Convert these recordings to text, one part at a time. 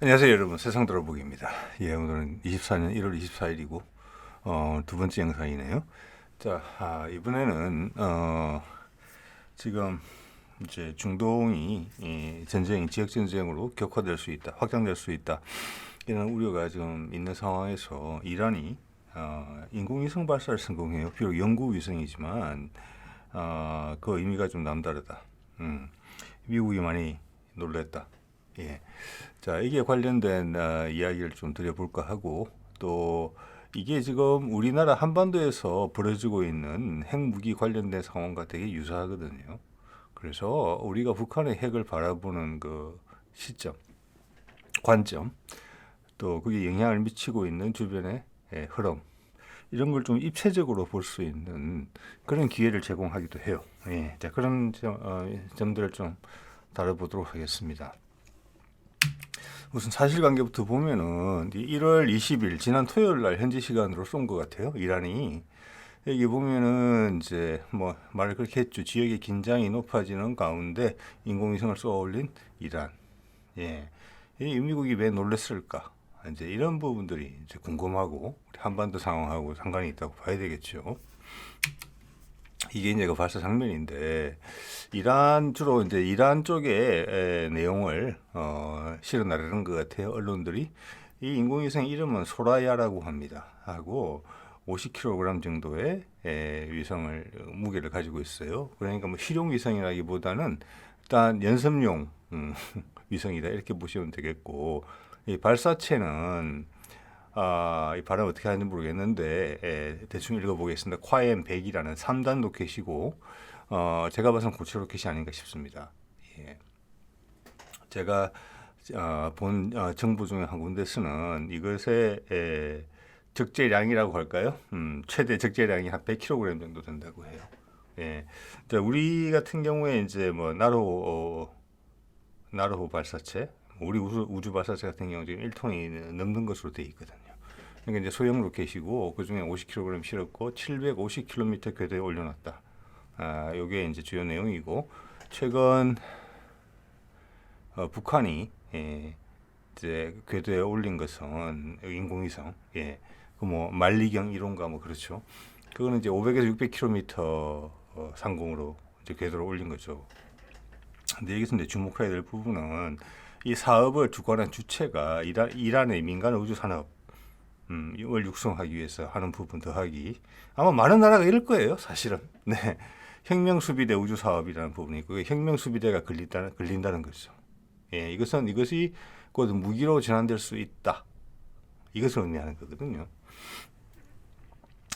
안녕하세요 여러분, 세상 돌아보기입니다. 예, 오늘은 24년 1월 24일이고 두 번째 영상이네요. 자, 이번에는 지금 이제 중동이 전쟁이 지역 전쟁으로 격화될 수 있다, 확장될 수 있다, 이런 우려가 지금 있는 상황에서 이란이 인공위성 발사를 성공해요. 비록 영구 위성이지만 그 의미가 좀 남다르다. 미국이 많이 놀랬다. 예. 자, 이게 관련된 이야기를 좀 드려볼까 하고, 또 이게 지금 우리나라 한반도에서 벌어지고 있는 핵무기 관련된 상황과 되게 유사하거든요. 그래서 우리가 북한의 핵을 바라보는 그 시점, 관점, 또 그게 영향을 미치고 있는 주변의 흐름, 이런 걸 좀 입체적으로 볼 수 있는 그런 기회를 제공하기도 해요. 예. 자, 그런 점들을 좀 다뤄보도록 하겠습니다. 우선 사실관계부터 보면은 1월 20일 지난 토요일 날 현지 시간으로 쏜 것 같아요. 이란이. 여기 보면은 이제 뭐 말을 그렇게 했죠. 지역의 긴장이 높아지는 가운데 인공위성을 쏘아 올린 이란. 예. 이 미국이 왜 놀랬을까? 이제 이런 부분들이 이제 궁금하고 한반도 상황하고 상관이 있다고 봐야 되겠죠. 이게 이제 그 발사 장면인데, 이란 주로 이제 이란 쪽의 내용을 실어 나르는 것 같아요. 언론들이. 이 인공위성 이름은 소라야라고 합니다. 하고 50kg 정도의 위성을 무게를 가지고 있어요. 그러니까 뭐 실용 위성이라기보다는 일단 연습용 위성이다, 이렇게 보시면 되겠고, 이 발사체는 이 발음 어떻게 하는지 모르겠는데 대충 읽어보겠습니다. 콰엠 100이라는 3단 로켓이고, 제가 봐서는 고체 로켓이 아닌가 싶습니다. 예. 제가 본 정보 중에 한 군데서는 이것의 적재량이라고 할까요? 최대 적재량이 한 100kg 정도 된다고 해요. 예. 자, 우리 같은 경우에 이제 뭐 나로호 발사체, 우리 우주 발사체 같은 경우 지금 1톤이 넘는 것으로 되어 있거든요. 그러니까 이제 소형 로켓이고, 그 중에 50kg 실었고 750km 궤도에 올려놨다. 요게 이제 주요 내용이고, 최근 북한이 이제 궤도에 올린 것은 인공위성, 그 뭐 만리경 1호인가 뭐 그렇죠. 그거는 이제 500에서 600km 상공으로 이제 궤도를 올린 거죠. 근데 여기서 이제 주목해야 될 부분은 이 사업을 주관한 주체가 이란의 민간 우주 산업, 이걸 육성하기 위해서 하는 부분 더하기, 아마 많은 나라가 이럴 거예요, 사실은. 네. 혁명수비대 우주 사업이라는 부분이 있고, 혁명수비대가 걸린다는 거죠. 예, 이것이 곧 무기로 전환될 수 있다, 이것을 의미하는 거거든요.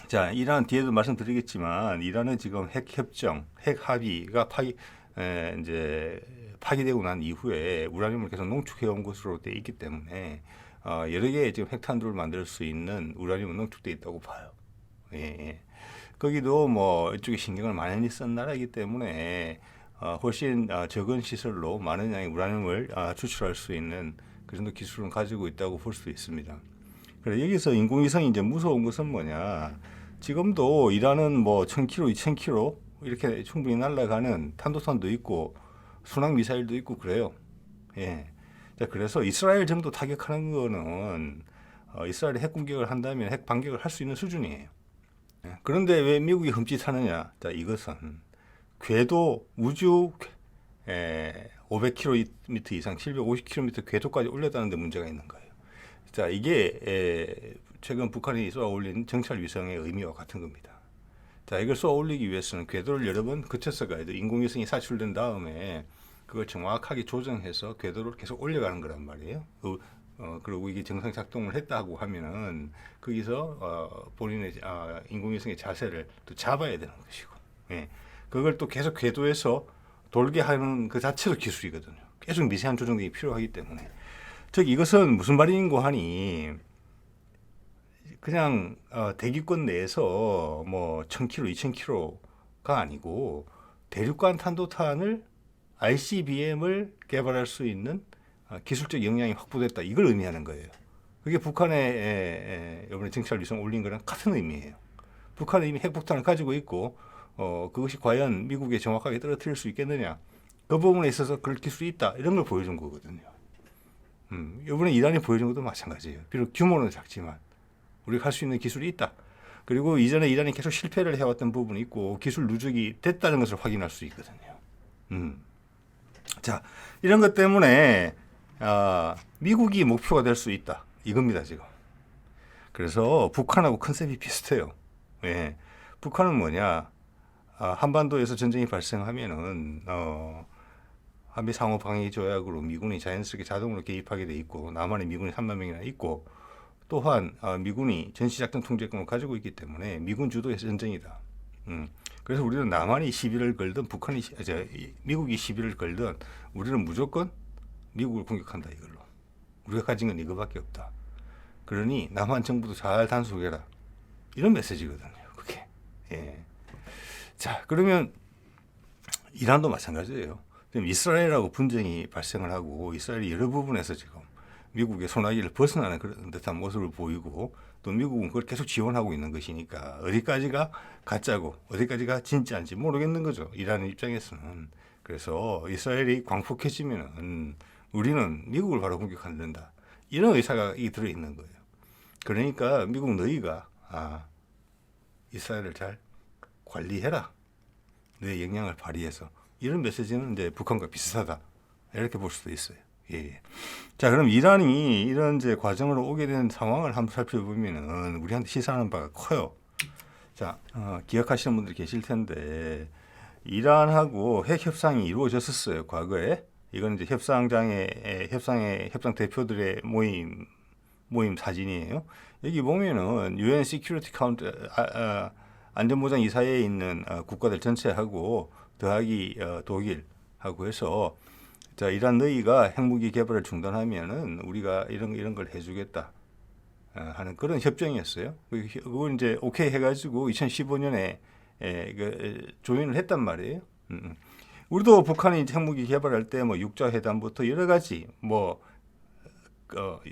자, 이란 뒤에도 말씀드리겠지만, 이란은 지금 핵 협정, 핵 합의가 이제 파기되고 난 이후에 우라늄을 계속 농축해 온 것으로 되어 있기 때문에 여러 개의 지금 핵탄두를 만들 수 있는 우라늄은 농축돼 있다고 봐요. 예, 예. 거기도 뭐 이쪽에 신경을 많이 쓴 나라이기 때문에 훨씬 적은 시설로 많은 양의 우라늄을 추출할 수 있는 그 정도 기술은 가지고 있다고 볼 수 있습니다. 그래, 여기서 인공위성이 이제 무서운 것은 뭐냐? 지금도 이란은 뭐 1000km, 2000km 이렇게 충분히 날아가는 탄도탄도 있고 순항 미사일도 있고 그래요. 예. 자, 그래서 이스라엘 정도 타격하는 거는 이스라엘이 핵 공격을 한다면 핵 반격을 할 수 있는 수준이에요. 예. 그런데 왜 미국이 흠칫하느냐? 자, 이것은 궤도 우주 500km 이상, 750km 궤도까지 올렸다는 데 문제가 있는 거예요. 자, 이게 최근 북한이 쏘아 올린 정찰 위성의 의미와 같은 겁니다. 자, 이걸 쏘아 올리기 위해서는 궤도를 여러 번 거쳐서 가야 돼. 인공위성이 사출된 다음에 그걸 정확하게 조정해서 궤도를 계속 올려가는 거란 말이에요. 그리고 이게 정상 작동을 했다고 하면은 거기서 본인의 인공위성의 자세를 또 잡아야 되는 것이고, 예. 그걸 또 계속 궤도에서 돌게 하는 그 자체도 기술이거든요. 계속 미세한 조정이 필요하기 때문에. 즉, 이것은 무슨 말인고 하니, 그냥 대기권 내에서 뭐 1000km, 2000km가 아니고 대륙간 탄도탄을 ICBM을 개발할 수 있는 기술적 역량이 확보됐다, 이걸 의미하는 거예요. 그게 북한의 이번에 정찰 위성 올린 거랑 같은 의미예요. 북한은 이미 핵폭탄을 가지고 있고 그것이 과연 미국에 정확하게 떨어뜨릴 수 있겠느냐, 그 부분에 있어서 그럴 기술이 있다, 이런 걸 보여준 거거든요. 이번에 이란이 보여준 것도 마찬가지예요. 비록 규모는 작지만 우리가 할 수 있는 기술이 있다. 그리고 이전에 이란이 계속 실패를 해왔던 부분이 있고 기술 누적이 됐다는 것을 확인할 수 있거든요. 자, 이런 것 때문에 미국이 목표가 될 수 있다. 이겁니다, 지금. 그래서 북한하고 컨셉이 비슷해요. 예. 북한은 뭐냐? 한반도에서 전쟁이 발생하면은 한미 상호 방위 조약으로 미군이 자연스럽게 자동으로 개입하게 돼 있고 남한에 미군이 3만 명이나 있고 또한 미군이 전시작전 통제권을 가지고 있기 때문에 미군 주도의 전쟁이다. 그래서 우리는 남한이 시비를 걸든 미국이 시비를 걸든 우리는 무조건 미국을 공격한다 이걸로. 우리가 가진 건 이거밖에 없다. 그러니 남한 정부도 잘 단속해라. 이런 메시지거든요. 그게. 예. 자, 그러면 이란도 마찬가지예요. 지금 이스라엘하고 분쟁이 발생을 하고 이스라엘이 여러 부분에서 지금 미국의 소나기를 벗어나는 그런 듯한 모습을 보이고 또 미국은 그걸 계속 지원하고 있는 것이니까 어디까지가 가짜고 어디까지가 진짜인지 모르겠는 거죠. 이란 입장에서는. 그래서 이스라엘이 광폭해지면은 우리는 미국을 바로 공격한다. 이런 의사가 들어있는 거예요. 그러니까 미국 너희가 이스라엘을 잘 관리해라. 너의 영향을 발휘해서. 이런 메시지는 이제 북한과 비슷하다. 이렇게 볼 수도 있어요. 예. 자, 그럼 이란이 이런 이제 과정으로 오게 된 상황을 한번 살펴보면은 우리한테 시사하는 바가 커요. 자, 기억하시는 분들 계실 텐데 이란하고 핵 협상이 이루어졌었어요. 과거에. 이건 이제 협상 대표들의 모임 사진이에요. 여기 보면은 UN Security Council 안전보장 이사회에 있는 국가들 전체하고 더하기 독일하고 해서 자, 이란 너희가 핵무기 개발을 중단하면은 우리가 이런 걸 해주겠다 하는 그런 협정이었어요. 그걸 이제 오케이 해가지고 2015년에 조인을 했단 말이에요. 우리도 북한이 핵무기 개발할 때 뭐 육자회담부터 여러 가지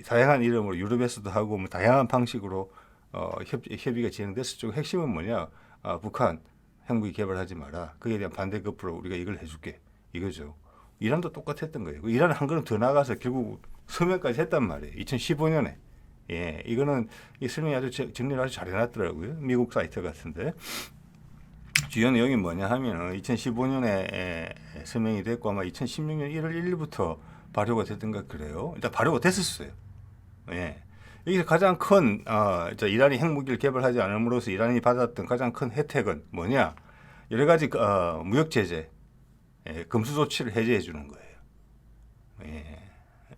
다양한 이름으로 유럽에서도 하고 뭐 다양한 방식으로 협의가 진행됐었죠. 핵심은 뭐냐? 북한 핵무기 개발하지 마라. 그에 대한 반대급부로 우리가 이걸 해줄게. 이거죠. 이란도 똑같았던 거예요. 이란은 한 걸음 더 나가서 결국 서명까지 했단 말이에요. 2015년에. 예, 이거는 이 설명이 아주 정리를 아주 잘 해놨더라고요. 미국 사이트 같은데. 주요 내용이 뭐냐 하면은 2015년에 서명이 됐고 아마 2016년 1월 1일부터 발효가 됐던가 그래요. 일단 발효가 됐었어요. 예. 여기서 가장 큰 이란이 핵무기를 개발하지 않음으로써 이란이 받았던 가장 큰 혜택은 뭐냐? 여러 가지 무역 제재, 금수 조치를 해제해 주는 거예요. 예.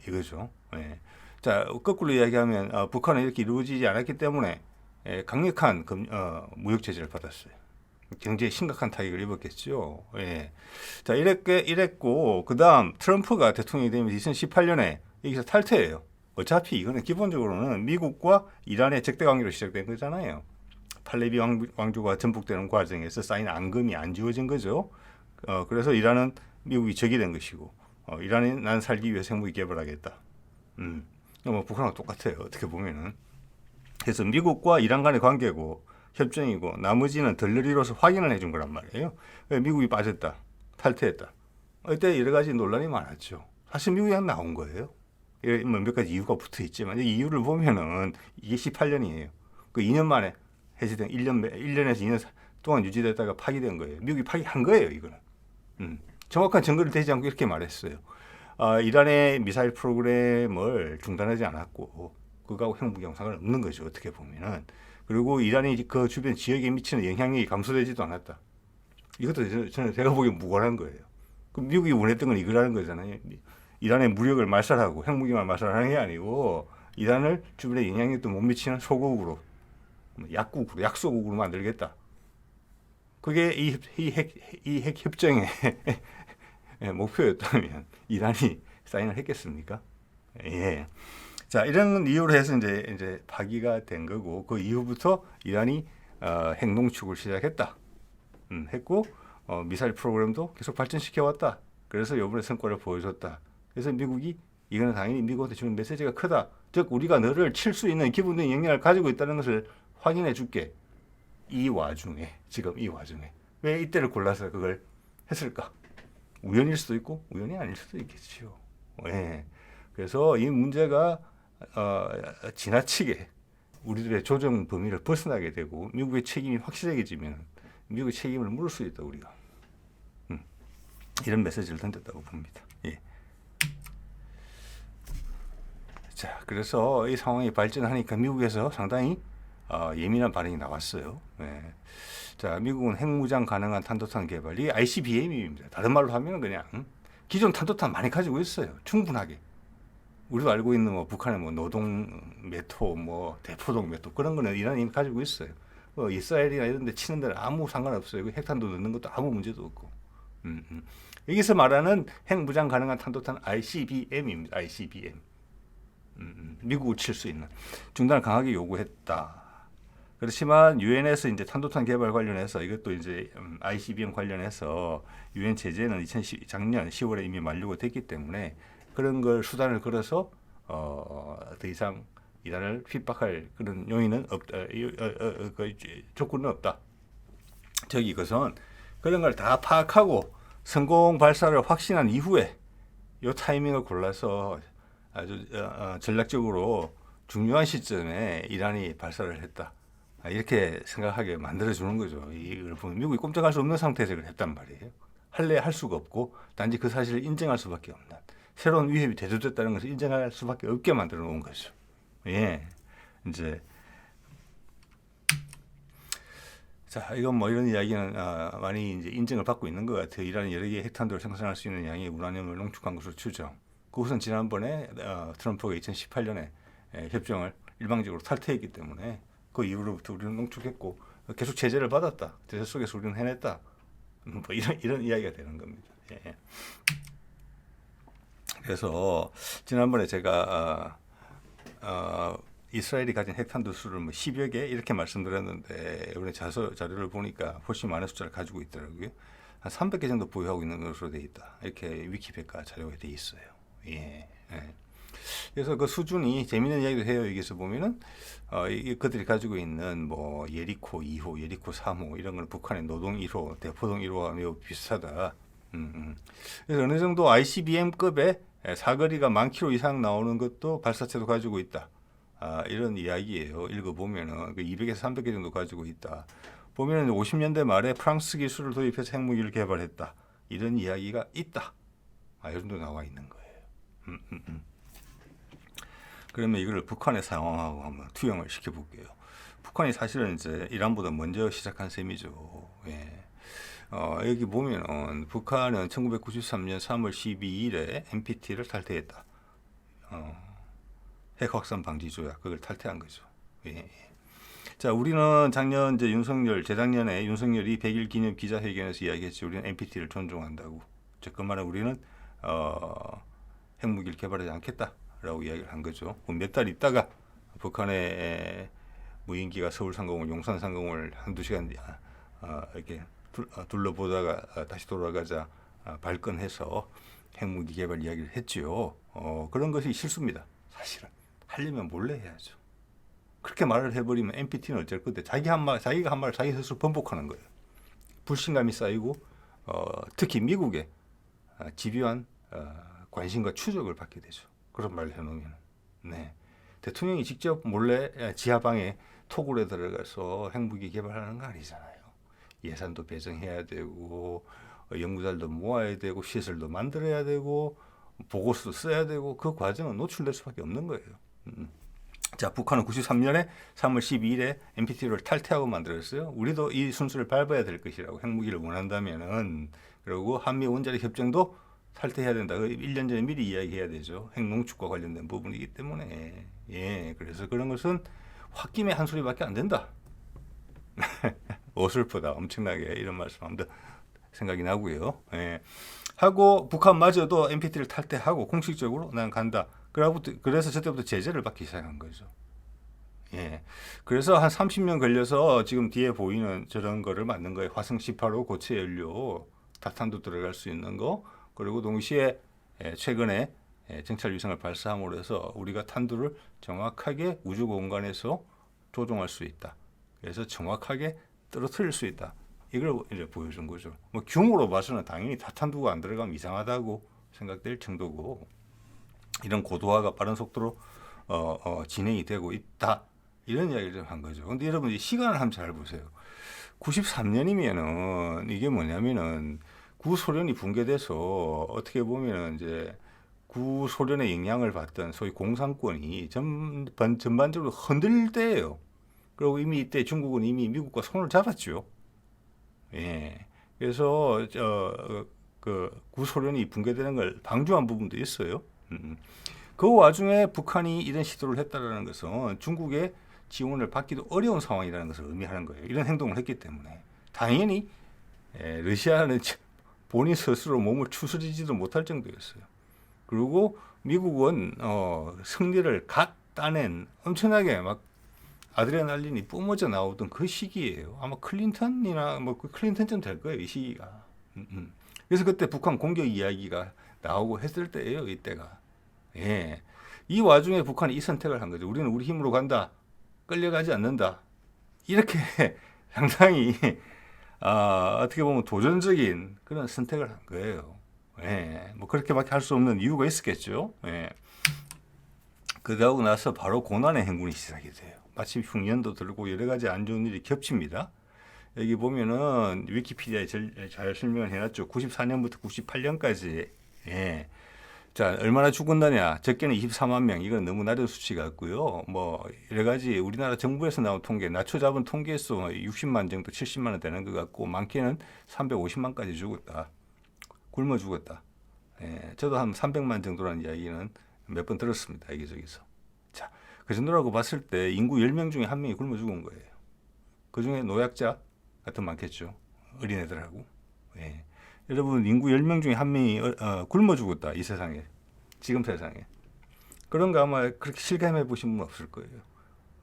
이거죠. 예. 자, 거꾸로 이야기하면 북한은 이렇게 이루어지지 않았기 때문에 강력한 무역 제재를 받았어요. 굉장히 심각한 타격을 입었겠죠. 예. 자, 이랬고, 그 다음 트럼프가 대통령이 되면서 2018년에 여기서 탈퇴해요. 어차피 이거는 기본적으로는 미국과 이란의 적대 관계로 시작된 거잖아요. 팔레비 왕조가 전복되는 과정에서 쌓인 앙금이 안 지워진 거죠. 그래서 이란은 미국이 적이 된 것이고, 이란이 난 살기 위해 핵무기 개발하겠다. 뭐 북한하고 똑같아요. 어떻게 보면은. 그래서 미국과 이란 간의 관계고, 협정이고 나머지는 덜러리로서 확인을 해준 거란 말이에요. 미국이 빠졌다, 탈퇴했다. 이때 여러 가지 논란이 많았죠. 사실 미국이 안 나온 거예요. 몇 가지 이유가 붙어 있지만 이 이유를 보면은 이게 18년이에요. 그 2년 만에 해제된 1년에서 2년 동안 유지됐다가 파기된 거예요. 미국이 파기한 거예요, 이거는. 정확한 증거를 대지 않고 이렇게 말했어요. 이란의 미사일 프로그램을 중단하지 않았고 그거하고 핵무기 영상은 없는 거죠. 어떻게 보면은. 그리고 이란이 그 주변 지역에 미치는 영향력이 감소되지도 않았다. 이것도 제가 보기엔 무관한 거예요. 그럼 미국이 원했던 건 이거라는 거잖아요. 이란의 무력을 말살하고 핵무기만 말살하는 게 아니고 이란을 주변에 영향력도 못 미치는 소국으로, 약소국으로 만들겠다. 그게 이 핵 협정의 목표였다면 이란이 사인을 했겠습니까? 예. 자, 이런 이유로 해서 이제 파기가 된 거고 그 이후부터 이란이 핵 농축을 시작했다. 했고 미사일 프로그램도 계속 발전시켜 왔다. 그래서 이번에 성과를 보여줬다. 그래서 미국이 이거는 당연히 미국한테 주는 메시지가 크다. 즉 우리가 너를 칠 수 있는 기본적인 역량을 가지고 있다는 것을 확인해 줄게. 이 와중에 왜 이때를 골라서 그걸 했을까? 우연일 수도 있고 우연이 아닐 수도 있겠죠. 예. 그래서 이 문제가 지나치게 우리들의 조정 범위를 벗어나게 되고 미국의 책임이 확실해지면 미국의 책임을 물을 수 있다 우리가. 이런 메시지를 던졌다고 봅니다. 예. 자, 그래서 이 상황이 발전하니까 미국에서 상당히 예민한 반응이 나왔어요. 예. 자, 미국은 핵무장 가능한 탄도탄 개발, 이게 ICBM입니다. 다른 말로 하면 그냥 기존 탄도탄 많이 가지고 있어요. 충분하게. 우리도 알고 있는 뭐 북한의 뭐 노동 메토, 뭐 대포동 메토 그런 거는 이란이 이미 가지고 있어요. 이스라엘이나 이런 데 치는 데는 아무 상관없어요. 핵탄도 넣는 것도 아무 문제도 없고. 여기서 말하는 핵무장 가능한 탄도탄 ICBM입니다. ICBM. 미국을 칠 수 있는 중단을 강하게 요구했다. 그렇지만 유엔에서 이제 탄도탄 개발 관련해서 이것도 이제 ICBM 관련해서 유엔 제재는 작년 10월에 이미 만료가 됐기 때문에 그런 걸 수단을 걸어서 더 이상 이란을 핍박할 그런 요인은 없다. 조건은 없다. 즉 이것은 그런 걸 다 파악하고 성공 발사를 확신한 이후에 이 타이밍을 골라서 아주 전략적으로 중요한 시점에 이란이 발사를 했다. 이렇게 생각하게 만들어주는 거죠. 이걸 보면 미국이 꼼짝할 수 없는 상태에서 이걸 했단 말이에요. 할래 할 수가 없고 단지 그 사실을 인정할 수밖에 없는 새로운 위협이 대두됐다는 것을 인정할 수밖에 없게 만들어 놓은 거죠. 예, 이제 자, 이건 뭐 이런 이야기는 많이 이제 인정을 받고 있는 것 같아요. 이란이 여러 개의 핵탄두를 생산할 수 있는 양의 우라늄을 농축한 것으로 추정. 그것은 지난번에 트럼프가 2018년에 협정을 일방적으로 탈퇴했기 때문에 그 이후로부터 우리는 농축했고 계속 제재를 받았다. 제재 속에서 우리는 해냈다. 뭐 이런 이야기가 되는 겁니다. 예. 그래서 지난번에 제가 이스라엘이 가진 핵탄두 수를 뭐 10여 개 이렇게 말씀드렸는데 이번에 자료를 보니까 훨씬 많은 숫자를 가지고 있더라고요. 한 300개 정도 보유하고 있는 것으로 돼 있다. 이렇게 위키백과 자료가 돼 있어요. 예. 예. 그래서 그 수준이 재미있는 이야기도 해요. 여기서 보면은 그들이 가지고 있는 뭐 예리코 2호, 예리코 3호 이런 건 북한의 노동 1호, 대포동 1호와 매우 비슷하다. 그래서 어느 정도 ICBM급의 사거리가 10,000km 이상 나오는 것도 발사체도 가지고 있다. 이런 이야기예요. 읽어보면은 200에서 300개 정도 가지고 있다. 보면은 50년대 말에 프랑스 기술을 도입해서 핵무기를 개발했다. 이런 이야기가 있다. 이런 정도 나와 있는 거예요. 그러면 이걸 북한의 상황하고 한번 투영을 시켜볼게요. 북한이 사실은 이제 이란보다 먼저 시작한 셈이죠. 예. 여기 보면은 북한은 1993년 3월 12일에 NPT를 탈퇴했다. 핵 확산 방지 조약 그걸 탈퇴한 거죠. 예. 자, 우리는 작년 이제 재작년에 윤석열이 100일 기념 기자회견에서 이야기했죠. 우리는 NPT를 존중한다고. 즉 그 말은 우리는 핵무기를 개발하지 않겠다라고 이야기를 한 거죠. 몇 달 있다가 북한의 무인기가 서울 상공을 용산 상공을 한두 시간 이렇게 둘러보다가 다시 돌아가자 발끈해서 핵무기 개발 이야기를 했지요. 그런 것이 실수입니다. 사실은 하려면 몰래 해야죠. 그렇게 말을 해버리면 NPT는 어쩔 건데 자기가 한 말 자기 스스로 번복하는 거예요. 불신감이 쌓이고 특히 미국의 집요한 관심과 추적을 받게 되죠. 그런 말을 해놓으면. 네. 대통령이 직접 몰래 지하방에 토굴에 들어가서 핵무기 개발하는 거 아니잖아요. 예산도 배정해야 되고 연구자들도 모아야 되고 시설도 만들어야 되고 보고서도 써야 되고 그 과정은 노출될 수밖에 없는 거예요. 자, 북한은 93년에 3월 12일에 NPT를 탈퇴하고 만들었어요. 우리도 이 순서를 밟아야 될 것이라고 핵무기를 원한다면은. 그리고 한미 원자력 협정도 탈퇴해야 된다. 1년 전에 미리 이야기해야 되죠. 핵농축과 관련된 부분이기 때문에. 예, 그래서 그런 것은 홧김에 한 소리밖에 안 된다. 어설프다. 엄청나게 이런 말씀합니다. 생각이 나고요. 예. 하고 북한마저도 NPT를 탈퇴하고 공식적으로 난 간다. 그래서 저때부터 제재를 받기 시작한 거죠. 예. 그래서 한 30년 걸려서 지금 뒤에 보이는 저런 거를 만든 거예요. 화성 18호 고체 연료, 다탄도 들어갈 수 있는 거. 그리고 동시에 최근에 정찰 위성을 발사함으로 해서 우리가 탄두를 정확하게 우주 공간에서 조종할 수 있다. 그래서 정확하게 떨어뜨릴 수 있다. 이걸 이제 보여준 거죠. 뭐 규모로 봐서는 당연히 다탄두가 안 들어가면 이상하다고 생각될 정도고. 이런 고도화가 빠른 속도로 진행이 되고 있다. 이런 이야기를 한 거죠. 근데 여러분 이 시간을 한번 잘 보세요. 93년이면은 이게 뭐냐면은 구소련이 붕괴돼서 어떻게 보면은 이제 구소련의 영향을 받던 소위 공산권이 전반적으로 흔들릴 때예요. 그리고 이미 이때 중국은 이미 미국과 손을 잡았죠. 예. 그래서 그 구소련이 붕괴되는 걸 방조한 부분도 있어요. 그 와중에 북한이 이런 시도를 했다라는 것은 중국의 지원을 받기도 어려운 상황이라는 것을 의미하는 거예요. 이런 행동을 했기 때문에 당연히 러시아는 본인 스스로 몸을 추스리지도 못할 정도였어요. 그리고 미국은 승리를 갓 따낸 엄청나게 막 아드레날린이 뿜어져 나오던 그 시기예요. 아마 클린턴이나 뭐 클린턴쯤 될 거예요, 이 시기가. 그래서 그때 북한 공격 이야기가 나오고 했을 때예요, 이때가. 예. 이 와중에 북한이 이 선택을 한 거죠. 우리는 우리 힘으로 간다. 끌려가지 않는다. 이렇게 상당히 어떻게 보면 도전적인 그런 선택을 한 거예요. 예. 뭐 그렇게밖에 할 수 없는 이유가 있었겠죠. 예. 그러고 나서 바로 고난의 행군이 시작이 돼요. 마침 흉년도 들고 여러 가지 안 좋은 일이 겹칩니다. 여기 보면은 위키피디아에 잘 설명을 해놨죠. 94년부터 98년까지. 예. 자, 얼마나 죽었느냐? 적게는 24만 명. 이건 너무 낮은 수치 같고요. 뭐 여러 가지 우리나라 정부에서 나온 통계, 낮춰 잡은 통계 수 60만 정도, 70만은 되는 것 같고 많게는 350만까지 죽었다. 굶어 죽었다. 예, 저도 한 300만 정도라는 이야기는 몇 번 들었습니다. 여기저기서. 자, 그 정도라고 봤을 때 인구 10명 중에 한 명이 굶어 죽은 거예요. 그 중에 노약자 같은 많겠죠. 어린애들하고. 예. 여러분 인구 10명 중에 한 명이 굶어 죽었다. 이 세상에. 지금 세상에. 그런 거 아마 그렇게 실감해 보신 분 없을 거예요.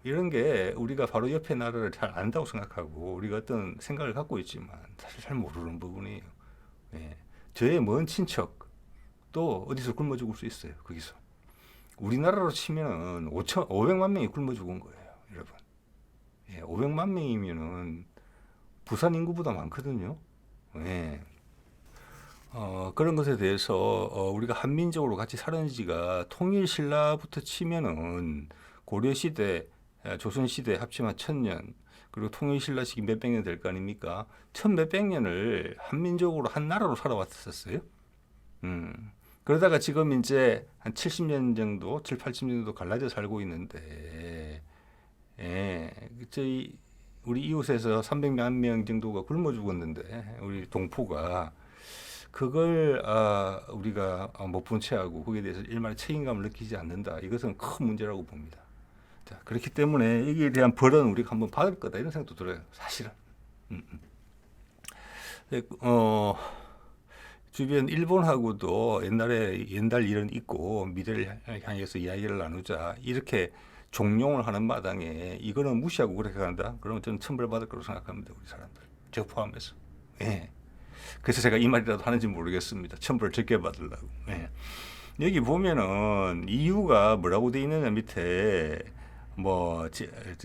이런 게 우리가 바로 옆에 나라를 잘 안다고 생각하고 우리가 어떤 생각을 갖고 있지만 사실 잘 모르는 부분이에요. 예. 저의 먼 친척도 어디서 굶어 죽을 수 있어요. 거기서. 우리나라로 치면 500만 명이 굶어 죽은 거예요. 여러분. 예, 500만 명이면은 부산 인구보다 많거든요. 예. 그런 것에 대해서 우리가 한민족으로 같이 살은 지가 통일신라부터 치면은 고려시대, 조선시대 합치면 1000년, 그리고 통일신라 시기 몇백 년 될 거 아닙니까? 천 몇백 년을 한민족으로 한 나라로 살아왔었어요. 그러다가 지금 이제 한 70년 정도, 7, 80년 정도 갈라져 살고 있는데, 예, 저희 우리 이웃에서 300만 명 정도가 굶어 죽었는데, 우리 동포가 그걸 우리가 못 본 채하고 거기에 대해서 일말의 책임감을 느끼지 않는다. 이것은 큰 문제라고 봅니다. 자, 그렇기 때문에 여기에 대한 벌은 우리가 한번 받을 거다 이런 생각도 들어요. 사실은. 주변 일본하고도 옛날 일은 있고 미래를 향해서 이야기를 나누자 이렇게 종용을 하는 마당에 이거는 무시하고 그렇게 간다. 그러면 저는 천벌받을 거라고 생각합니다. 우리 사람들. 저 포함해서. 예. 그래서 제가 이 말이라도 하는지 모르겠습니다. 천벌 적게 받으려고. 예. 여기 보면은 이유가 뭐라고 돼 있느냐 밑에 뭐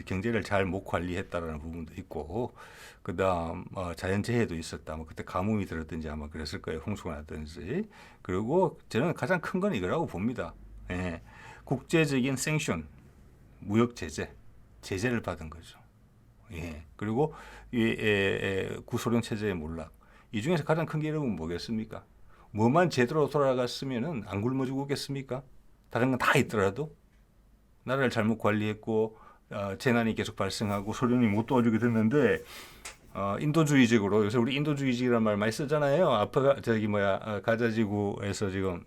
경제를 잘 못 관리했다라는 부분도 있고 그다음 자연재해도 있었다. 뭐 그때 가뭄이 들었든지 아마 그랬을 거예요. 홍수가 났든지. 그리고 저는 가장 큰 건 이거라고 봅니다. 예. 국제적인 생션, 무역 제재를 받은 거죠. 예. 그리고 구소련 체제의 몰락. 이 중에서 가장 큰 게 여러분 뭐겠습니까? 뭐만 제대로 돌아갔으면은 안 굶어 죽었겠습니까? 다른 건 다 있더라도 나라를 잘못 관리했고 재난이 계속 발생하고 소련이 못 도와주게 됐는데 인도주의적으로 요새 우리 인도주의적이라는 말 많이 쓰잖아요. 가자 지구에서 지금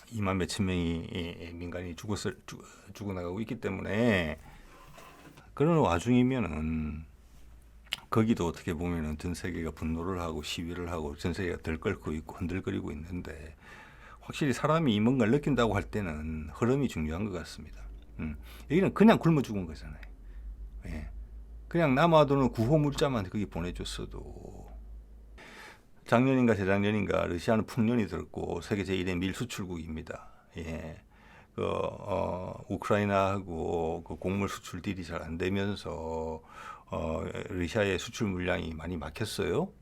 2만 몇천 명이 민간이 죽어나가고 있기 때문에 그런 와중이면은 거기도 어떻게 보면은 전 세계가 분노를 하고 시위를 하고 전 세계가 들끓고 있고 흔들거리고 있는데 확실히 사람이 뭔가를 느낀다고 할 때는 흐름이 중요한 것 같습니다. 여기는 그냥 굶어 죽은 거잖아요. 예. 그냥 남아도는 구호 물자만 거기 보내줬어도 작년인가 재작년인가 러시아는 풍년이 들었고 세계 제1의 밀 수출국입니다. 예. 우크라이나하고 그 곡물 수출 딜이 잘 안 되면서 러시아의 수출 물량이 많이 막혔어요.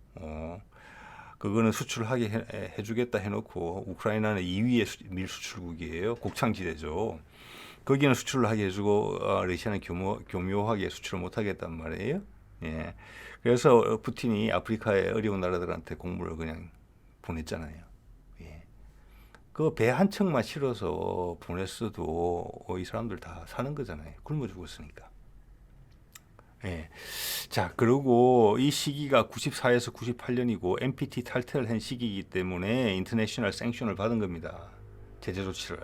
그거는 수출하게 해주겠다 해놓고 우크라이나는 2위의 밀 수출국이에요. 곡창지대죠. 거기는 수출을 하게 해주고 러시아는 교묘하게 수출을 못하겠단 말이에요. 예. 그래서 푸틴이 아프리카의 어려운 나라들한테 곡물을 그냥 보냈잖아요. 예. 그 배 한 척만 실어서 보냈어도 이 사람들 다 사는 거잖아요. 굶어 죽었으니까. 예. 자, 그리고 이 시기가 94에서 98년이고 NPT 탈퇴를 한 시기이기 때문에 인터내셔널 생션을 받은 겁니다. 제재 조치를.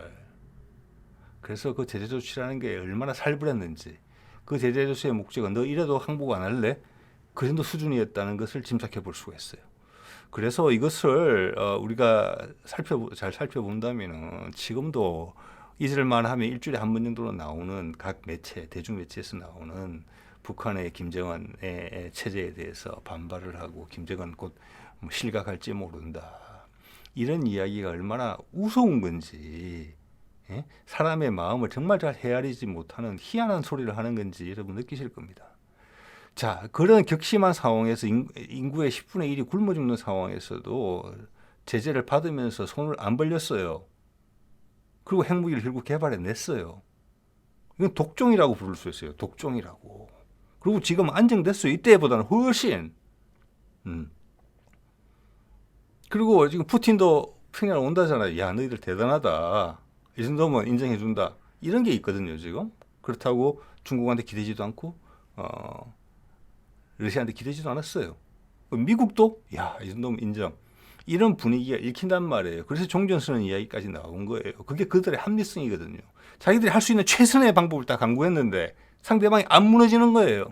그래서 그 제재 조치라는 게 얼마나 살벌했는지, 그 제재 조치의 목적은 너 이래도 항복 안 할래? 그 정도 수준이었다는 것을 짐작해 볼 수가 있어요. 그래서 이것을 우리가 잘 살펴본다면 지금도 잊을만 하면 일주일에 한 번 정도로 나오는 각 매체, 대중 매체에서 나오는 북한의 김정은의 체제에 대해서 반발을 하고 김정은 곧 실각할지 모른다. 이런 이야기가 얼마나 우스운 건지, 예? 사람의 마음을 정말 잘 헤아리지 못하는 희한한 소리를 하는 건지 여러분 느끼실 겁니다. 자, 그런 격심한 상황에서 인구의 10분의 1이 굶어 죽는 상황에서도 제재를 받으면서 손을 안 벌렸어요. 그리고 핵무기를 결국 개발해냈어요. 이건 독종이라고 부를 수 있어요. 독종이라고. 그리고 지금 안정됐어요. 이때보다는 훨씬. 그리고 지금 푸틴도 평양 온다잖아요. 야, 너희들 대단하다. 이 정도면 인정해준다. 이런 게 있거든요, 지금. 그렇다고 중국한테 기대지도 않고, 러시아한테 기대지도 않았어요. 미국도, 야, 이 정도면 인정. 이런 분위기가 읽힌단 말이에요. 그래서 종전 쓰는 이야기까지 나온 거예요. 그게 그들의 합리성이거든요. 자기들이 할 수 있는 최선의 방법을 다 강구했는데 상대방이 안 무너지는 거예요.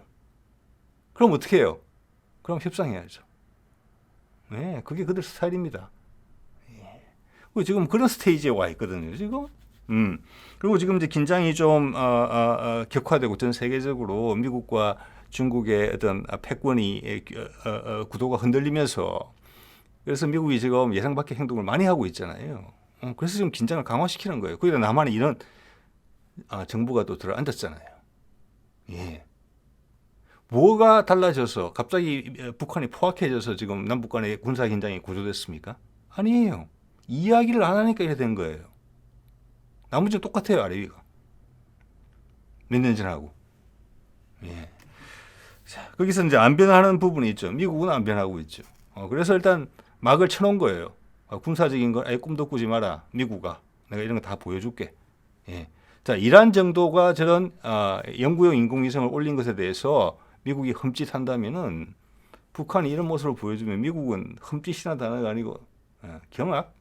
그럼 어떻게 해요? 그럼 협상해야죠. 네, 그게 그들 스타일입니다. 예. 지금 그런 스테이지에 와 있거든요, 지금. 그리고 지금 이제 긴장이 좀 격화되고 전 세계적으로 미국과 중국의 어떤 패권이 구도가 흔들리면서, 그래서 미국이 지금 예상 밖의 행동을 많이 하고 있잖아요. 그래서 지금 긴장을 강화시키는 거예요. 거기다 남한에 이런 정부가 또 들어앉았잖아요. 예. 뭐가 달라져서 갑자기 북한이 포악해져서 지금 남북 간의 군사 긴장이 고조됐습니까? 아니에요. 이야기를 안 하니까 이래 된 거예요. 나머지는 똑같아요, 아래 위가. 몇 년 전하고. 예. 자, 거기서 이제 안 변하는 부분이 있죠. 미국은 안 변하고 있죠. 그래서 일단 막을 쳐놓은 거예요. 군사적인 건 아예 꿈도 꾸지 마라, 미국아. 내가 이런 거 다 보여줄게. 예. 자, 이란 정도가 저런 영구형 인공위성을 올린 것에 대해서 미국이 흠칫한다면은, 북한이 이런 모습을 보여주면 미국은 흠칫이라는 단어가 아니고 경악,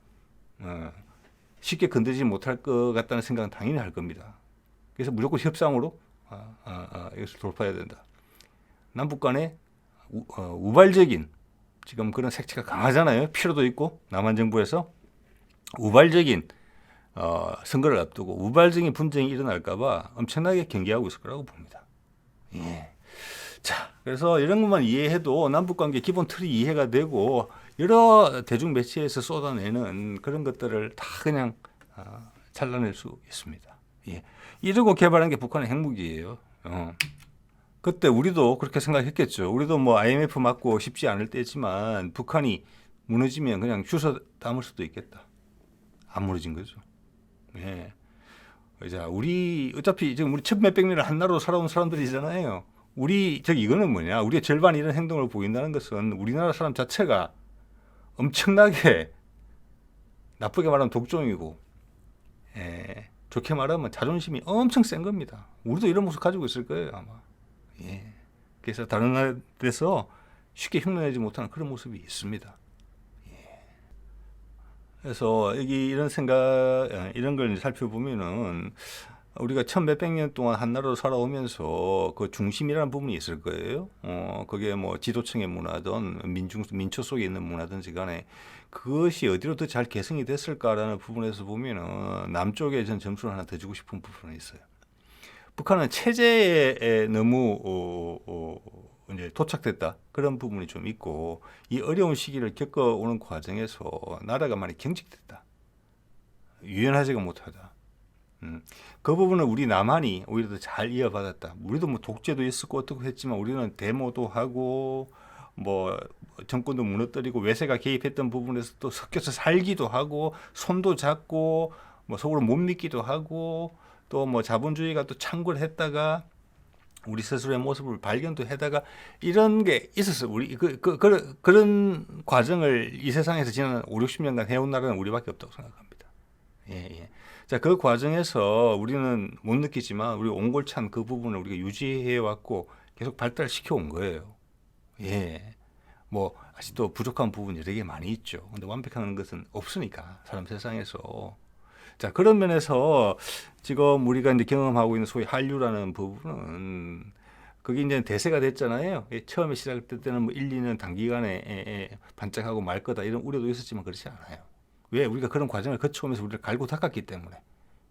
쉽게 건드리지 못할 것 같다는 생각은 당연히 할 겁니다. 그래서 무조건 협상으로 이것을 돌파해야 된다. 남북 간의 우발적인, 지금 그런 색채가 강하잖아요. 필요도 있고, 남한 정부에서 우발적인 선거를 앞두고 우발적인 분쟁이 일어날까봐 엄청나게 경계하고 있을 거라고 봅니다. 예. 자, 그래서 이런 것만 이해해도 남북관계 기본 틀이 이해가 되고, 여러 대중 매체에서 쏟아내는 그런 것들을 다 그냥 잘라낼 수 있습니다. 예. 이러고 개발한 게 북한의 핵무기예요. 그때 우리도 그렇게 생각했겠죠. 우리도 뭐 IMF 맞고 쉽지 않을 때지만 북한이 무너지면 그냥 주워 담을 수도 있겠다. 안 무너진 거죠. 예. 자, 우리 어차피 지금 우리 천몇백 년을 한나라로 살아온 사람들이잖아요. 이거는 뭐냐? 우리의 절반 이런 행동을 보인다는 것은 우리나라 사람 자체가 엄청나게, 나쁘게 말하면 독종이고, 좋게 말하면 자존심이 엄청 센 겁니다. 우리도 이런 모습 가지고 있을 거예요, 아마. 예. 그래서 다른 나라에서 쉽게 흉내내지 못하는 그런 모습이 있습니다. 예. 그래서 이런 생각, 이런 걸 살펴보면은 우리가 천몇백 년 동안 한나라로 살아오면서 그 중심이라는 부분이 있을 거예요. 그게 뭐 지도층의 문화든 민초 속에 있는 문화든지 간에 그것이 어디로 더 잘 개성이 됐을까라는 부분에서 보면은 남쪽에 전 점수를 하나 더 주고 싶은 부분이 있어요. 북한은 체제에 너무 이제 도착됐다, 그런 부분이 좀 있고, 이 어려운 시기를 겪어오는 과정에서 나라가 많이 경직됐다, 유연하지가 못하다. 그 부분은 우리 남한이 오히려 더 잘 이어받았다. 우리도 뭐 독재도 있었고 어떻고 했지만 우리는 데모도 하고 뭐 정권도 무너뜨리고 외세가 개입했던 부분에서 또 섞여서 살기도 하고 손도 잡고 뭐 속으로 못 믿기도 하고 또 뭐 자본주의가 또 창궐 했다가 우리 스스로의 모습을 발견도 해다가 이런 게 있었어. 우리 그런 과정을 이 세상에서 지난 5, 60년간 해온 나라는 우리밖에 없다고 생각합니다. 예, 예. 자, 그 과정에서 우리는 못 느끼지만 우리 옹골찬 그 부분을 우리가 유지해 왔고 계속 발달시켜 온 거예요. 예. 뭐 아직도 부족한 부분이 되게 많이 있죠. 근데 완벽한 것은 없으니까 사람 세상에서. 자, 그런 면에서 지금 우리가 이제 경험하고 있는 소위 한류라는 부분은 그게 이제 대세가 됐잖아요. 처음에 시작할 때는 뭐 1, 2년 단기간에 반짝하고 말 거다 이런 우려도 있었지만 그렇지 않아요. 왜? 우리가 그런 과정을 거쳐오면서 우리를 갈고 닦았기 때문에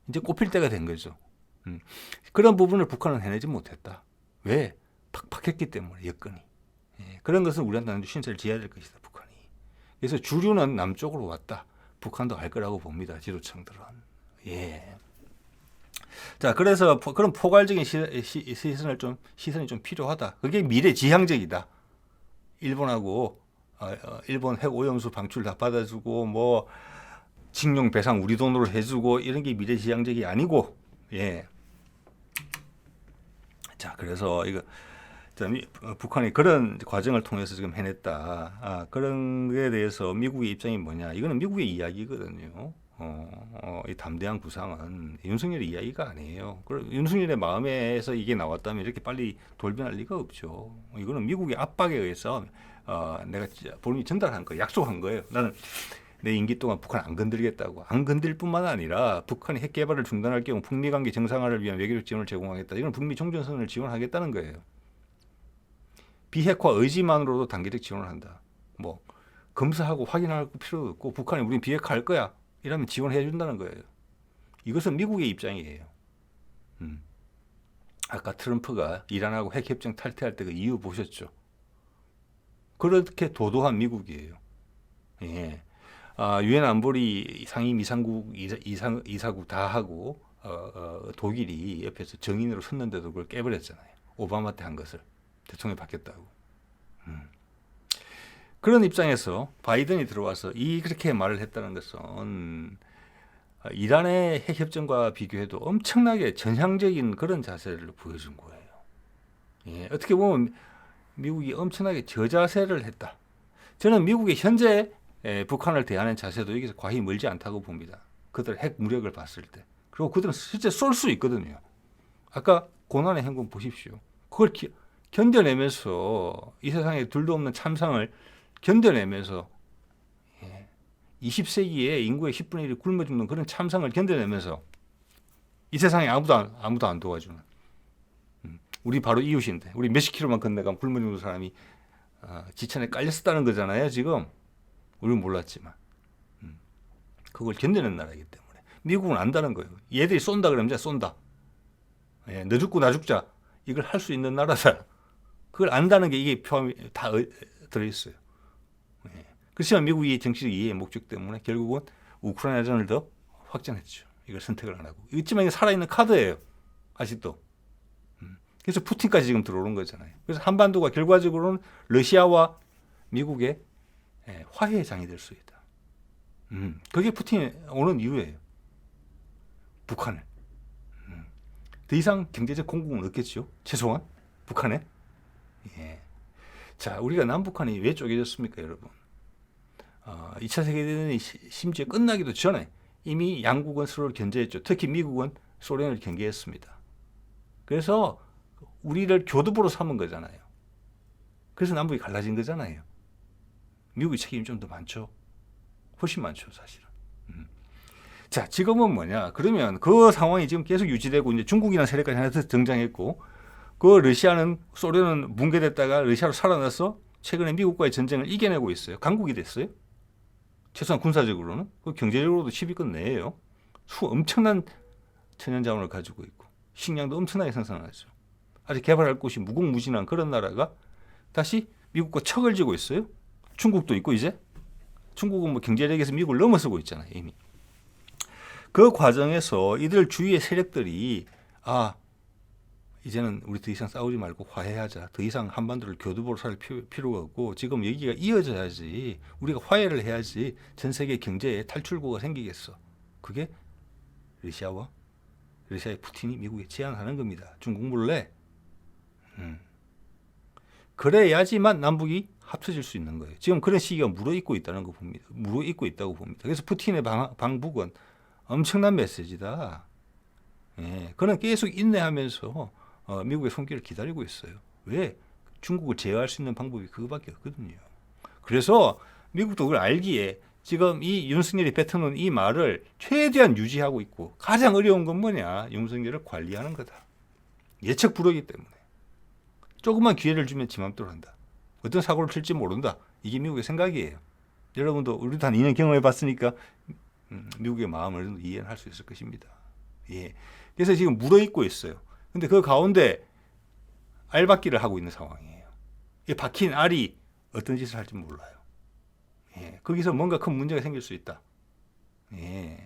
이제 꼽힐 때가 된 거죠. 그런 부분을 북한은 해내지 못했다. 왜? 팍팍했기 때문에 여건이. 그런 것은 우리한테는 신세를 지어야 될 것이다. 북한이. 그래서 주류는 남쪽으로 왔다. 북한도 알 거라고 봅니다. 지도층들은. 예. 자, 그래서 그런 포괄적인 시선이 좀 필요하다. 그게 미래지향적이다. 일본하고 일본 핵 오염수 방출 다 받아주고 뭐 징용 배상 우리 돈으로 해주고 이런 게 미래지향적이 아니고, 예. 자, 그래서 이거 북한이 그런 과정을 통해서 지금 해냈다. 그런 거에 대해서 미국의 입장이 뭐냐? 이거는 미국의 이야기거든요. 이 담대한 구상은 윤석열의 이야기가 아니에요. 윤석열의 마음에서 이게 나왔다면 이렇게 빨리 돌변할 리가 없죠. 이거는 미국의 압박에 의해서 내가 본인이 전달한 거, 약속한 거예요. 나는 내 임기 동안 북한 안 건들겠다고. 안 건들 뿐만 아니라 북한이 핵 개발을 중단할 경우 북미 관계 정상화를 위한 외교적 지원을 제공하겠다. 이건 북미 종전선언을 지원하겠다는 거예요. 비핵화 의지만으로도 단계적 지원을 한다. 뭐 검사하고 확인할 필요도 없고 북한이 우린 비핵화할 거야. 이러면 지원해 준다는 거예요. 이것은 미국의 입장이에요. 아까 트럼프가 이란하고 핵협정 탈퇴할 때 그 이유 보셨죠? 그렇게 도도한 미국이에요. 예. 유엔 안보리 상임이사국 이사국 다 하고 독일이 옆에서 정인으로 섰는데도 그걸 깨버렸잖아요. 오바마 때 한 것을. 대통령이 바뀌었다고. 그런 입장에서 바이든이 들어와서 그렇게 말을 했다는 것은 이란의 핵협정과 비교해도 엄청나게 전향적인 그런 자세를 보여준 거예요. 예, 어떻게 보면 미국이 엄청나게 저자세를 했다. 저는 미국의 현재 북한을 대하는 자세도 여기서 과히 멀지 않다고 봅니다. 그들 핵 무력을 봤을 때. 그리고 그들은 실제 쏠 수 있거든요. 아까 고난의 행군 보십시오. 그걸 견뎌내면서 이 세상에 둘도 없는 참상을 견뎌내면서 20세기에 인구의 10분의 1이 굶어 죽는 그런 참상을 견뎌내면서 이 세상에 아무도 안 도와주는 우리 바로 이웃인데 우리 몇십 킬로만 건너가면 굶어 죽는 사람이 지천에 깔렸었다는 거잖아요. 지금 우리는 몰랐지만 그걸 견뎌낸 나라이기 때문에 미국은 안다는 거예요. 얘들이 쏜다 그러면 이제 쏜다. 너 죽고 나 죽자. 이걸 할 수 있는 나라다. 그걸 안다는 게 이게 포함이 다 들어있어요. 그렇지만 미국이 정치적 이해의 목적 때문에 결국은 우크라이나전을 더 확장했죠. 이걸 선택을 안 하고. 있지만 이게 살아있는 카드예요. 아직도. 그래서 푸틴까지 지금 들어오는 거잖아요. 그래서 한반도가 결과적으로는 러시아와 미국의 화해의 장이 될 수 있다. 그게 푸틴이 오는 이유예요. 북한을. 더 이상 경제적 공급은 없겠죠. 최소한 북한에. 예. 자, 우리가 남북한이 왜 쪼개졌습니까, 여러분? 2차 세계대전이 심지어 끝나기도 전에 이미 양국은 서로를 견제했죠. 특히 미국은 소련을 경계했습니다. 그래서 우리를 교두보로 삼은 거잖아요. 그래서 남북이 갈라진 거잖아요. 미국의 책임이 좀 더 많죠. 훨씬 많죠, 사실은. 자, 지금은 뭐냐? 그러면 그 상황이 지금 계속 유지되고 이제 중국이라는 세력까지 하나 더 등장했고, 그 러시아는 소련은 붕괴됐다가 러시아로 살아나서 최근에 미국과의 전쟁을 이겨내고 있어요. 강국이 됐어요. 최소한 군사적으로는. 그 경제적으로도 10위권 내예요. 엄청난 천연자원을 가지고 있고 식량도 엄청나게 생산하죠. 아직 개발할 곳이 무궁무진한 그런 나라가 다시 미국과 척을 지고 있어요. 중국도 있고 이제 중국은 뭐 경제력에서 미국을 넘어서고 있잖아요. 이미. 그 과정에서 이들 주위의 세력들이 이제는 우리 더 이상 싸우지 말고 화해하자. 더 이상 한반도를 교두보로 살 필요가 없고 지금 여기가 이어져야지 우리가 화해를 해야지 전 세계 경제에 탈출구가 생기겠어. 그게 러시아의 푸틴이 미국에 제안하는 겁니다. 중국 몰래. 그래야지만 남북이 합쳐질 수 있는 거예요. 지금 그런 시기가 무르익고 있다는 거 봅니다. 무르익고 있다고 봅니다. 그래서 푸틴의 방북은 엄청난 메시지다. 예, 그는 계속 인내하면서 미국의 손길을 기다리고 있어요. 왜? 중국을 제어할 수 있는 방법이 그거밖에 없거든요. 그래서 미국도 그걸 알기에 지금 이 윤석열이 뱉어놓은 이 말을 최대한 유지하고 있고 가장 어려운 건 뭐냐? 윤석열을 관리하는 거다. 예측 불허이기 때문에. 조금만 기회를 주면 지 맘대로 한다. 어떤 사고를 칠지 모른다. 이게 미국의 생각이에요. 여러분도 우리도 한 2년 경험해 봤으니까 미국의 마음을 이해는 할 수 있을 것입니다. 예. 그래서 지금 묻어있고 있어요. 근데 그 가운데 알박기를 하고 있는 상황이에요. 이 박힌 알이 어떤 짓을 할지 몰라요. 예. 거기서 뭔가 큰 문제가 생길 수 있다. 예.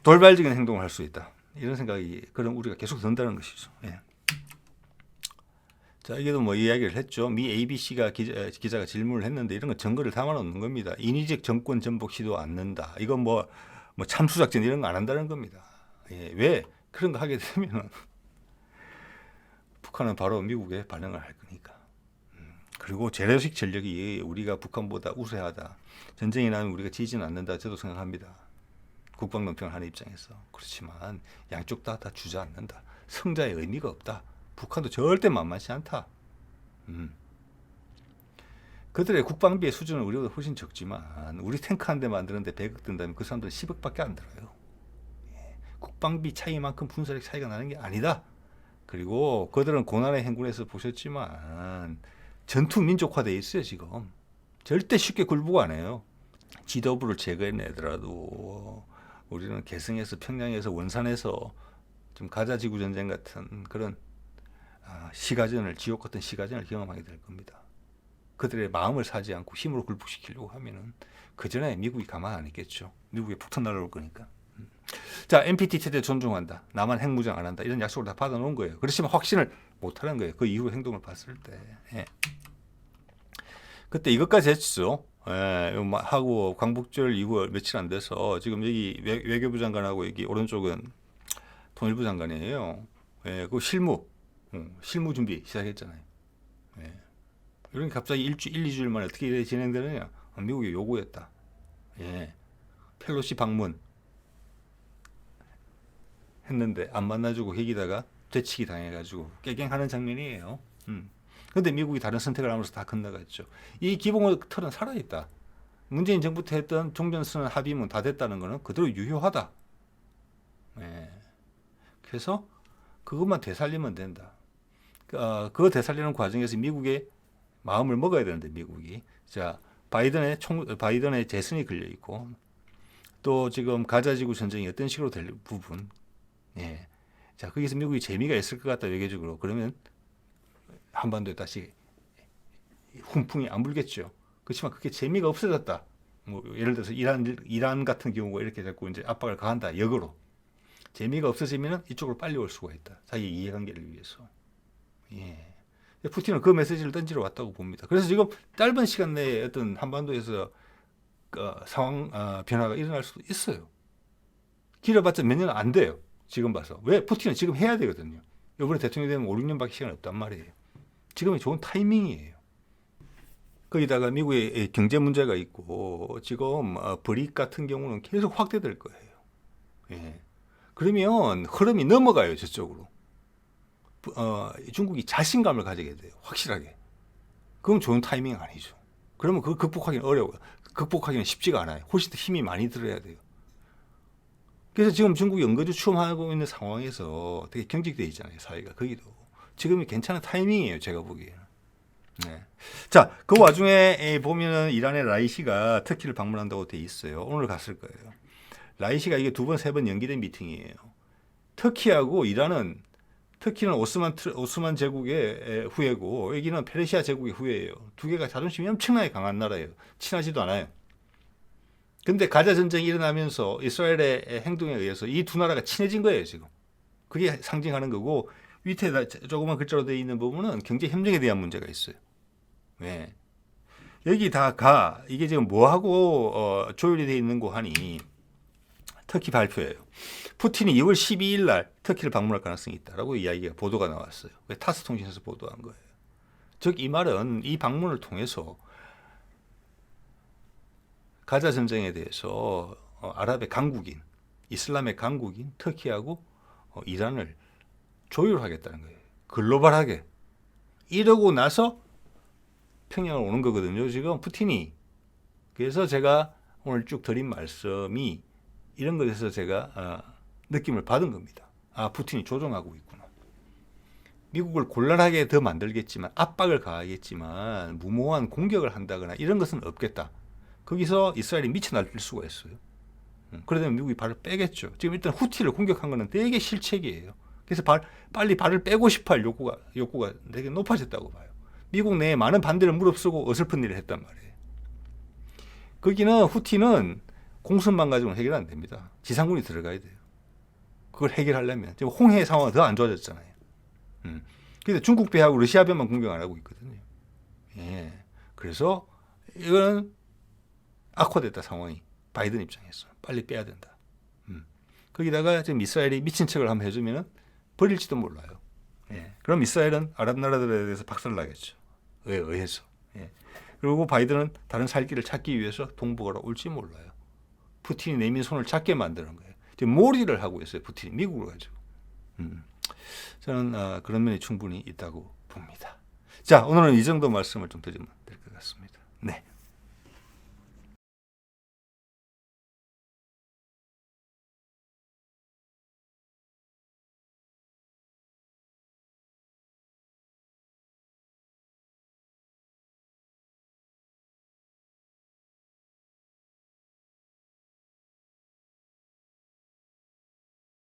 돌발적인 행동을 할 수 있다. 이런 생각이 그런 우리가 계속 든다는 것이죠. 예. 자, 이게도 뭐 이야기를 했죠. 미 ABC가 기자가 질문을 했는데 이런 건 증거를 담아놓는 겁니다. 인위적 정권 전복 시도 않는다. 이건 뭐 참수작전 이런 거 안 한다는 겁니다. 예, 왜 그런 거 하게 되면 북한은 바로 미국에 반응을 할 거니까. 그리고 재래식 전력이 우리가 북한보다 우세하다. 전쟁이 나면 우리가 지지는 않는다. 저도 생각합니다. 국방 논평을 하는 입장에서. 그렇지만 양쪽 다 주저앉는다. 승자의 의미가 없다. 북한도 절대 만만치 않다. 그들의 국방비의 수준은 우리보다 훨씬 적지만 우리 탱크 한 대 만드는데 100억 든다면 그 사람들은 10억밖에 안 들어요. 예. 국방비 차이만큼 군사력 차이가 나는 게 아니다. 그리고 그들은 고난의 행군에서 보셨지만 전투 민족화되어 있어요. 지금 절대 쉽게 굴복 안 해요. 지도부를 제거해내더라도 우리는 개성에서 평양에서 원산에서 좀 가자지구 전쟁 같은 그런 시가전을 지옥 같은 시가전을 경험하게 될 겁니다. 그들의 마음을 사지 않고 힘으로 굴복시키려고 하면은 그 전에 미국이 가만 안 있겠죠. 미국에 폭탄 날아올 거니까. 자, NPT 체제 존중한다. 나만 핵무장 안 한다. 이런 약속을 다 받아놓은 거예요. 그렇지만 확신을 못하는 거예요. 그 이후 행동을 봤을 때. 예. 그때 이것까지 했죠. 예, 하고 광복절 이후 며칠 안 돼서 지금 여기 외교부 장관하고 여기 오른쪽은 통일부 장관이에요. 예, 그 실무 준비 시작했잖아요. 예. 이런 갑자기 1, 2주일 만에 어떻게 진행되느냐? 미국이 요구했다. 예. 펠로시 방문 했는데 안 만나주고 회기다가 되치기 당해가지고 깨갱하는 장면이에요. 근데 미국이 다른 선택을 하면서 다 건너갔죠. 이 기본 틀은 살아있다. 문재인 정부 때 했던 종전선언 합의문 다 됐다는 거는 그대로 유효하다. 예. 그래서 그것만 되살리면 된다. 그거 되살리는 과정에서 미국의 마음을 먹어야 되는데 미국이 자 바이든의 재선이 걸려 있고 또 지금 가자지구 전쟁이 어떤 식으로 될 부분 예. 자 거기서 미국이 재미가 있을 것 같다 외교적으로 그러면 한반도에 다시 훈풍이 안 불겠죠. 그렇지만 그게 재미가 없어졌다. 뭐 예를 들어서 이란 같은 경우가 이렇게 자꾸 이제 압박을 가한다. 역으로 재미가 없어지면 이쪽으로 빨리 올 수가 있다. 자기 이해관계를 위해서. 예. 푸틴은 그 메시지를 던지러 왔다고 봅니다. 그래서 지금 짧은 시간 내에 어떤 한반도에서 상황 변화가 일어날 수도 있어요. 길어봤자 몇 년은 안 돼요. 지금 봐서. 왜? 푸틴은 지금 해야 되거든요. 이번에 대통령이 되면 5, 6년밖에 시간이 없단 말이에요. 지금이 좋은 타이밍이에요. 거기다가 미국의 경제 문제가 있고 지금 브릭 같은 경우는 계속 확대될 거예요. 예. 그러면 흐름이 넘어가요. 저쪽으로. 중국이 자신감을 가지게 돼요. 확실하게. 그건 좋은 타이밍 아니죠. 그러면 그걸 극복하기는 어려워요. 극복하기는 쉽지가 않아요. 훨씬 더 힘이 많이 들어야 돼요. 그래서 지금 중국이 연거주 추험하고 있는 상황에서 되게 경직되어 있잖아요. 사회가. 거기도. 지금이 괜찮은 타이밍이에요. 제가 보기에는. 네. 자, 그 와중에 보면은 이란의 라이시가 터키를 방문한다고 돼 있어요. 오늘 갔을 거예요. 라이시가 이게 2번, 3번 연기된 미팅이에요. 터키하고 이란은 터키는 오스만 제국의 후예고 여기는 페르시아 제국의 후예예요. 두 개가 자존심이 엄청나게 강한 나라예요. 친하지도 않아요. 근데 가자 전쟁이 일어나면서 이스라엘의 행동에 의해서 이 두 나라가 친해진 거예요, 지금. 그게 상징하는 거고 밑에 조그만 글자로 되어 있는 부분은 경제 협력에 대한 문제가 있어요. 왜? 여기 이게 지금 뭐하고 조율이 되어 있는 거 하니 터키 발표예요. 푸틴이 2월 12일 날 터키를 방문할 가능성이 있다라고 이야기가 보도가 나왔어요. 타스 통신에서 보도한 거예요. 즉 이 말은 이 방문을 통해서 가자 전쟁에 대해서 아랍의 강국인, 이슬람의 강국인 터키하고 이란을 조율하겠다는 거예요. 글로벌하게. 이러고 나서 평양을 오는 거거든요. 지금 푸틴이. 그래서 제가 오늘 쭉 드린 말씀이 이런 것에서 제가 느낌을 받은 겁니다. 아, 푸틴이 조종하고 있구나. 미국을 곤란하게 더 만들겠지만 압박을 가하겠지만 무모한 공격을 한다거나 이런 것은 없겠다. 거기서 이스라엘이 미쳐 날뛸 수가 있어요. 그러면 미국이 발을 빼겠죠. 지금 일단 후티를 공격한 거는 되게 실책이에요. 그래서 빨리 발을 빼고 싶어 할 욕구가 되게 높아졌다고 봐요. 미국 내에 많은 반대를 무릅쓰고 어설픈 일을 했단 말이에요. 거기는 후티는 공습만 가지고는 해결 안 됩니다. 지상군이 들어가야 돼요. 그걸 해결하려면 지금 홍해 상황은 더 안 좋아졌잖아요. 근데 중국 배하고 러시아 배만 공격 안 하고 있거든요. 예. 그래서 이거는 악화됐다 상황이 바이든 입장에서 빨리 빼야 된다. 거기다가 지금 이스라엘이 미친 척을 한번 해주면은 버릴지도 몰라요. 예. 그럼 이스라엘은 아랍 나라들에 대해서 박살나겠죠. 의해서. 예. 그리고 바이든은 다른 살 길을 찾기 위해서 동북아로 올지 몰라요. 푸틴이 내민 손을 잡게 만드는 거예요. 지금 몰이를 하고 있어요. 푸틴이 미국을 가지고. 저는 그런 면이 충분히 있다고 봅니다. 자, 오늘은 이 정도 말씀을 좀 드리면 될 것 같습니다. 네.